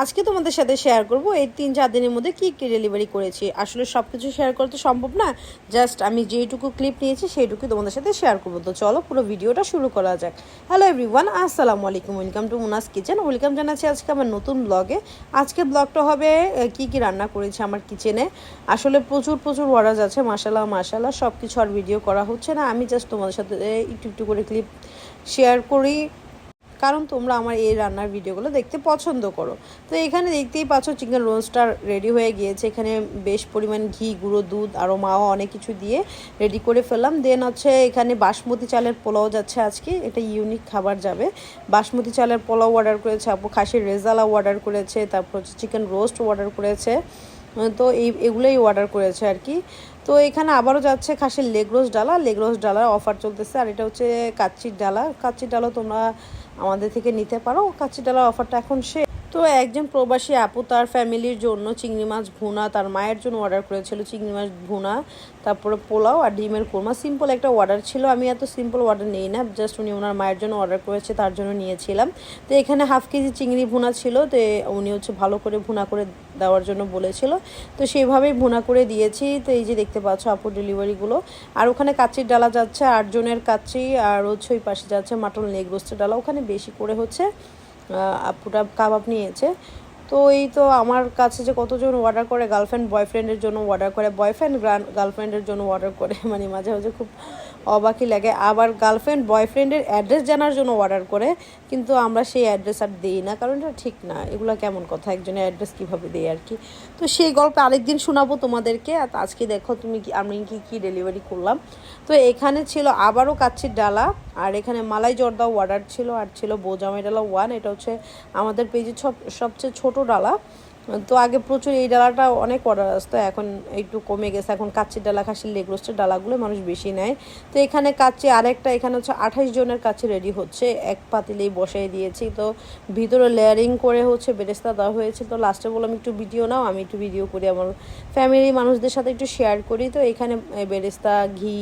আজকে তোমাদের সাথে শেয়ার করব এই 3-4 দিনের মধ্যে কি কি ডেলিভারি করেছি। আসলে সব কিছু শেয়ার করা তো সম্ভব না, জাস্ট আমি যেটুকু ক্লিপ নিয়েছি সেইটুকুই তোমাদের সাথে শেয়ার করবো। তো চলো পুরো ভিডিওটা শুরু করা যাক। হ্যালো এভরিওয়ান, আসসালামু আলাইকুম, ওয়েলকাম টু মুনাস কিচেন। ওয়েলকাম জানাচ্ছি আজকে আমার নতুন ব্লগে। আজকে ব্লগটা হবে কি কি রান্না করেছি আমার কিচেনে। আসলে প্রচুর অর্ডার আছে, মাশাল্লাহ সব কিছু আর ভিডিও করা হচ্ছে না। আমি জাস্ট তোমাদের সাথে একটু একটু করে ক্লিপ শেয়ার করি, কারণ তোমরা আমার এই রান্নার ভিডিওগুলো দেখতে পছন্দ করো। তো এখানে দেখতেই পাচ্ছ চিকেন রোস্টটা রেডি হয়ে গিয়েছে। এখানে বেশ পরিমাণ ঘি, গুঁড়ো দুধ আরও মাও অনেক কিছু দিয়ে রেডি করে ফেললাম। দেন হচ্ছে এখানে বাসমতি চালের পোলাও যাচ্ছে আজকে, এটা ইউনিক খাবার যাবে। বাসমতি চালের পোলাও অর্ডার করেছে আপু, খাসির রেজালা অর্ডার করেছে, তারপর হচ্ছে চিকেন রোস্ট অর্ডার করেছে। তো এগুলোই অর্ডার করেছে আর কি। তো এখানে আবারও যাচ্ছে খাসির লেগ রোস্ট ডালার অফার চলতেছে। আর এটা হচ্ছে কাচ্চির ডালা তোমরা আমাদের থেকে নিতে পারো। কাচ্চি ডালার অফারটা এখন শেষ। তো একজন প্রবাসী আপু তার ফ্যামিলির জন্য চিংড়ি মাছ ভুনা, তার মায়ের জন্য অর্ডার করেছিল চিংড়ি মাছ ভুনা, তারপরে পোলাও আর ডিমের কোরমা। সিম্পল একটা অর্ডার ছিল, আমি এত সিম্পল অর্ডার নেই না, জাস্ট উনি ওনার মায়ের জন্য অর্ডার করেছে, তার জন্য নিয়েছিলাম। তো এখানে হাফ কেজি চিংড়ি ভুনা ছিল, তো উনি হচ্ছে ভালো করে ভুনা করে দেওয়ার জন্য বলেছিল, তো সেইভাবেই ভুনা করে দিয়েছি। তো এই যে দেখতে পাচ্ছ আপুর ডেলিভারিগুলো। আর ওখানে কাচ্চির ডালা যাচ্ছে 8 জনের কাচ্চি, আর হচ্ছে ওই পাশে যাচ্ছে মাটন লেগ রোস্টের ডালা। ওখানে বেশি করে হচ্ছে আপুটা কাবাব নিয়েছে। তো এই তো আমার কাছে যে কতজন অর্ডার করে, গার্লফ্রেন্ড বয়ফ্রেন্ডের জন্য অর্ডার করে, বয়ফ্রেন্ড গার্লফ্রেন্ডের জন্য অর্ডার করে, মানে মাঝে মাঝে খুব অবাকই লাগে। আবার গার্লফ্রেন্ড বয়ফ্রেন্ডের অ্যাড্রেস জানার জন্য অর্ডার করে, কিন্তু আমরা সেই অ্যাড্রেস আর দিই না, কারণ এটা ঠিক না। এগুলো কেমন কথা, একজনের অ্যাড্রেস কীভাবে দিই আর কি। তো সেই গল্প আরেকদিন শোনাবো তোমাদেরকে। আর আজকে দেখো আমি কি ডেলিভারি করলাম। তো এখানে ছিল আবারও কাচ্চির ডালা, আর এখানে মালাই জর্দাও অর্ডার ছিল, আর ছিল বোজামাই ডালা 1। এটা হচ্ছে আমাদের পেজের সবচেয়ে ছোটো ডালা। তো আগে প্রচুর এই ডালাটা অনেক অর্ডার আসতো, এখন একটু কমে গেছে। এখন কাচ্চির ডালা, খাসির লেগ রোস্টের ডালাগুলো মানুষ বেশি নেয়। তো এখানে কাচ্চি আরেকটা, এখানে হচ্ছে 28 জনের কাছে রেডি হচ্ছে, এক পাতিলেই বসাই দিয়েছি। তো ভিতরে লেয়ারিং করে হচ্ছে বেরেস্তা দেওয়া হয়েছে। তো লাস্টে বললাম একটু ভিডিও নাও, আমি একটু ভিডিও করি, আমার ফ্যামিলি মানুষদের সাথে একটু শেয়ার করি। তো এখানে বেরেস্তা, ঘি,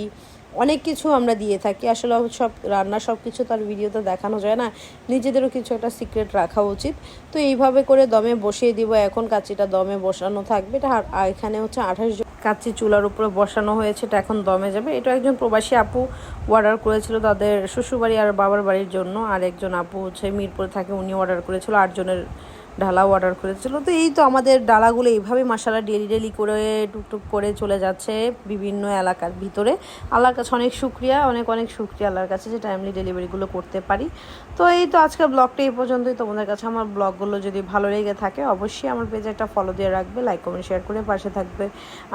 অনেক কিছু আমরা দিয়ে থাকি। আসলে সব রান্না সব কিছু তার ভিডিওতে দেখানো যায় না, নিজেদেরও কিছু একটা সিক্রেট রাখা উচিত। তো এইভাবে করে দমে বসিয়ে দিব। এখন কাচ্চিটা দমে বসানো থাকবে। এটা এখানে হচ্ছে 28 জন কাচ্চি চুলার উপরে বসানো হয়েছে, এটা এখন দমে যাবে। এটা একজন প্রবাসী আপু অর্ডার করেছিল তাদের শ্বশুরবাড়ি আর বাবার বাড়ির জন্য, আর একজন আপু হচ্ছে মিরপুরে থাকে, উনি অর্ডার করেছিল 8 জনের ডালাও অর্ডার করেছিল। তো এই তো আমাদের ডালাগুলো এইভাবে মাশাআল্লাহ ডেলি করে টুকটুক করে চলে যাচ্ছে বিভিন্ন এলাকার ভিতরে। আল্লাহর কাছে অনেক শুকরিয়া, অনেক শুকরিয়া আল্লাহর কাছে যে টাইমলি ডেলিভারিগুলো করতে পারি। তো এই তো আজকের ব্লগটা এই পর্যন্তই। তোমাদের কাছে আমার ব্লগগুলো যদি ভালো লেগে থাকে অবশ্যই আমার পেজে একটা ফলো দিয়ে রাখবে, লাইক কমেন্ট শেয়ার করে পাশে থাকবে।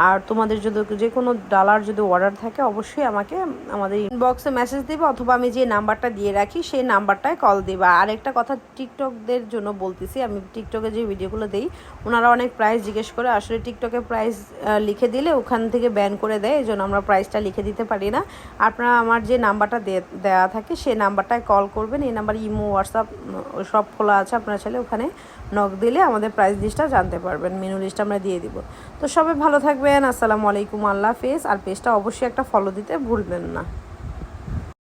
আর তোমাদের যদি যে কোনো ডালার যদি অর্ডার থাকে অবশ্যই আমাকে আমাদের ইনবক্সে মেসেজ দিবে, অথবা আমি যে নাম্বারটা দিয়ে রাখি সেই নাম্বারটায় কল দিবা। আর একটা কথা টিকটকদের জন্য বলতেছি, আমি টিকটকে যে ভিডিওগুলো দিই ওনারা অনেক প্রাইস জিজ্ঞেস করে। আসলে টিকটকে প্রাইস লিখে দিলে ওখান থেকে ব্যান করে দেয়, এই জন্য আমরা প্রাইসটা লিখে দিতে পারি না। আপনারা আমার যে নাম্বারটা দেওয়া থাকে সেই নাম্বারটায় কল করবেন। এই নাম্বার ইমো, হোয়াটসঅ্যাপ সব খোলা আছে, আপনারা চাইলে ওখানে নক দিলে আমাদের প্রাইস লিস্টটা জানতে পারবেন, মেনু লিস্ট আমরা দিয়ে দিব। তো সবাই ভালো থাকবেন, আসসালামু আলাইকুম, আল্লাহ হাফেজ। আর পেজটা অবশ্যই একটা ফলো দিতে ভুলবেন না।